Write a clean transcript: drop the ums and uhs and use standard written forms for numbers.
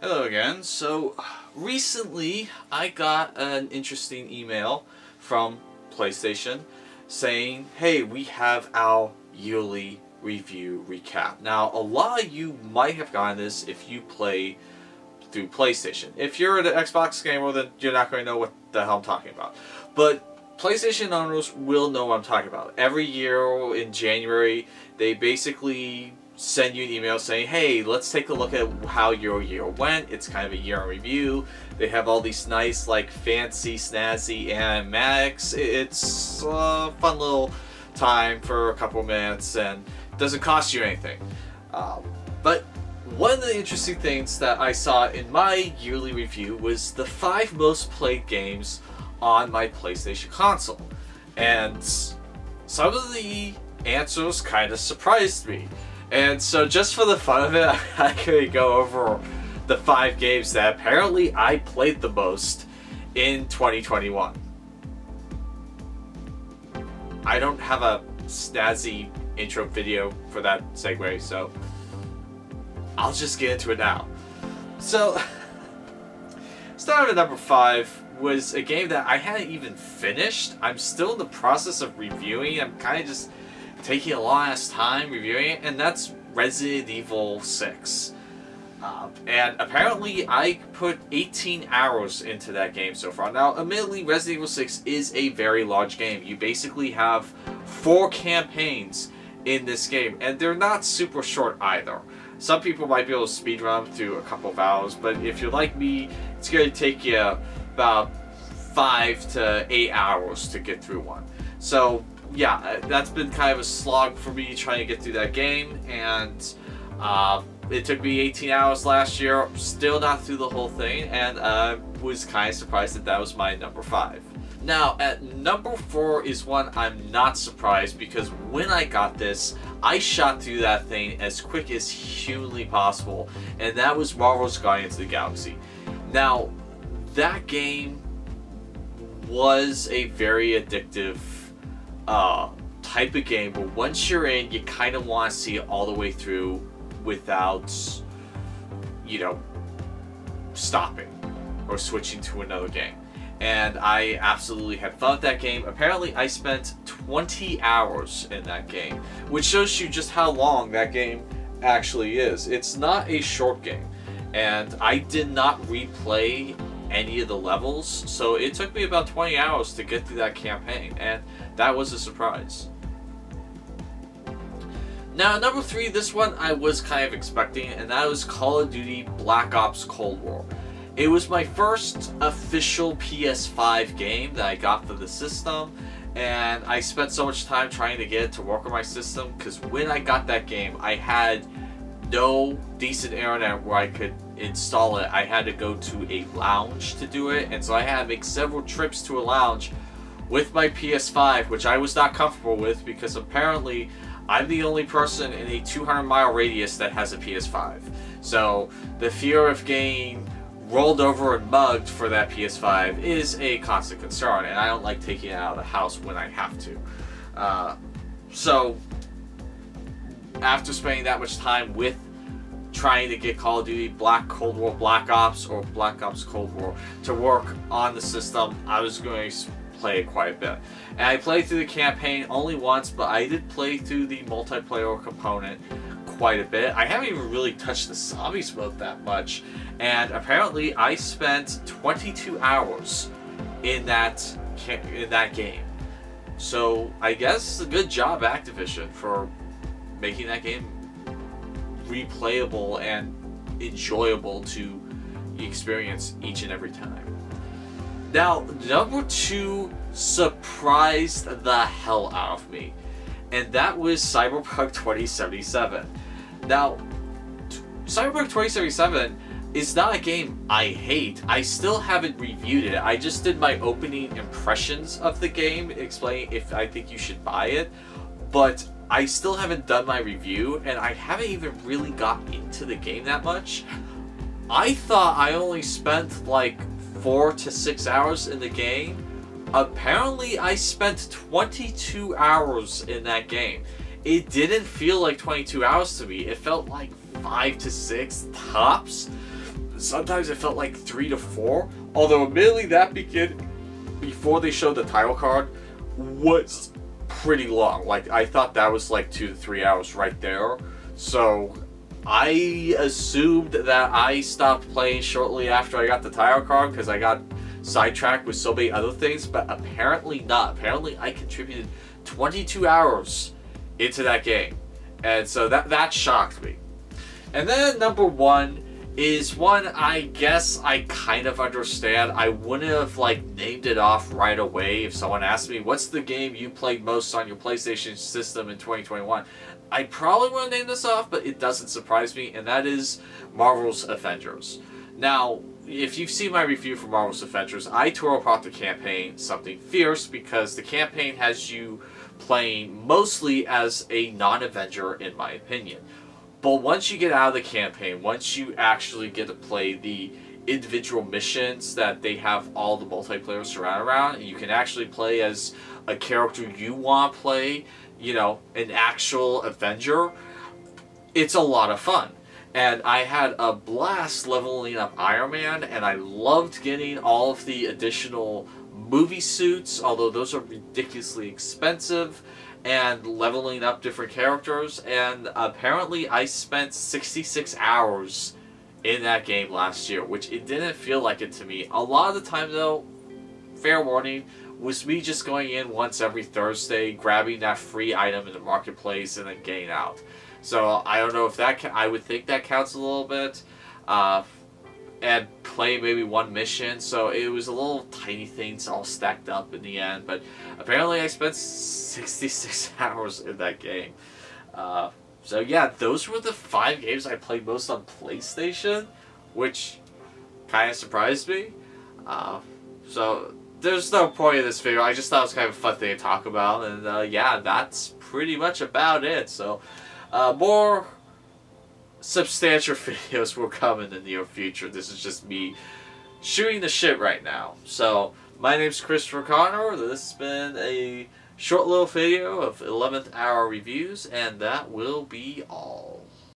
Hello again. So recently I got an interesting email from PlayStation saying, hey, we have our yearly review recap. Now, a lot of you might have gotten this if you play through PlayStation. If you're an Xbox gamer, then you're not going to know what the hell I'm talking about. But PlayStation owners will know what I'm talking about. Every year in January, they basically send you an email saying, hey, let's take a look at how your year went. It's kind of a year in review. They have all these nice, like, fancy, snazzy animatics. It's a fun little time for a couple minutes and doesn't cost you anything. But one of the interesting things that I saw in my yearly review was the 5 most played games on my PlayStation console. And some of the answers kind of surprised me. And so just for the fun of it, I could go over the 5 games that apparently I played the most in 2021. I don't have a snazzy intro video for that segue, so I'll just get into it now. So, starting at number 5 was a game that I hadn't even finished. I'm still in the process of reviewing. I'm kind of just taking a long ass time reviewing it, and that's Resident Evil 6. And apparently I put 18 hours into that game so far. Now, admittedly, Resident Evil 6 is a very large game. You basically have 4 campaigns in this game, and they're not super short either. Some people might be able to speedrun through a couple of hours, but if you're like me, it's going to take you about 5 to 8 hours to get through one. So yeah, that's been kind of a slog for me trying to get through that game, and it took me 18 hours last year, still not through the whole thing, and was kind of surprised that that was my number 5. Now, at number 4 is one I'm not surprised, because when I got this, I shot through that thing as quick as humanly possible, and that was Marvel's Guardians of the Galaxy. Now, that game was a very addictive type of game, but once you're in, you kind of want to see it all the way through without, you know, stopping or switching to another game. And I absolutely had fun with that game. Apparently I spent 20 hours in that game, which shows you just how long that game actually is. It's not a short game, and I did not replay any of the levels, so it took me about 20 hours to get through that campaign, and that was a surprise. Now, number 3, this one I was kind of expecting, and that was Call of Duty Black Ops Cold War. It was my first official PS5 game that I got for the system, and I spent so much time trying to get it to work on my system, because when I got that game, I had no decent internet where I could install it. I had to go to a lounge to do it, and so I had to make several trips to a lounge with my PS5, which I was not comfortable with, because apparently I'm the only person in a 200-mile radius that has a PS5. So the fear of getting rolled over and mugged for that PS5 is a constant concern, and I don't like taking it out of the house when I have to. So after spending that much time with trying to get Call of Duty Cold War Black Ops or Black Ops Cold War to work on the system, I was going to play it quite a bit. And I played through the campaign only once, but I did play through the multiplayer component quite a bit. I haven't even really touched the zombies mode that much, and apparently I spent 22 hours in that game. So I guess a good job, Activision, for making that game replayable and enjoyable to experience each and every time. Now, number 2 surprised the hell out of me, and that was Cyberpunk 2077. Now, Cyberpunk 2077 is not a game I hate. I still haven't reviewed it. I just did my opening impressions of the game, explaining if I think you should buy it, but I still haven't done my review, and I haven't even really got into the game that much. I thought I only spent like 4 to 6 hours in the game. Apparently I spent 22 hours in that game. It didn't feel like 22 hours to me. It felt like 5 to 6 tops. sometimes it felt like 3 to 4. Although admittedly that before they showed the title card was pretty long. Like I thought that was like 2 to 3 hours right there. So I assumed that I stopped playing shortly after I got the title card because I got sidetracked with so many other things, but apparently not. Apparently I contributed 22 hours into that game. And so that shocked me. And then number 1 is one I guess I kind of understand. I wouldn't have like named it off right away if someone asked me, what's the game you played most on your PlayStation system in 2021? I probably would have named this off, but it doesn't surprise me, and that is Marvel's Avengers. Now, if you've seen my review for Marvel's Avengers, I tore apart the campaign something fierce because the campaign has you playing mostly as a non-Avenger, in my opinion. But once you get out of the campaign, once you actually get to play the individual missions that they have all the multiplayer surrounded around, and you can actually play as a character you want to play, you know, an actual Avenger, it's a lot of fun. And I had a blast leveling up Iron Man, and I loved getting all of the additional movie suits, although those are ridiculously expensive, and leveling up different characters. And apparently I spent 66 hours in that game last year, which it didn't feel like it to me. A lot of the time though, fair warning, was me just going in once every Thursday, grabbing that free item in the marketplace, and then getting out. So I don't know if that I would think that counts a little bit, and play maybe one mission. So it was a little tiny things all stacked up in the end. But apparently I spent 66 hours in that game. So yeah, those were the 5 games I played most on PlayStation, which kind of surprised me. So there's no point in this video. I just thought it was kind of a fun thing to talk about, and yeah, that's pretty much about it. So more substantial videos will come in the near future. This is just me shooting the shit right now. So my name's Christopher Connor. This has been a short little video of 11th hour reviews, and that will be all.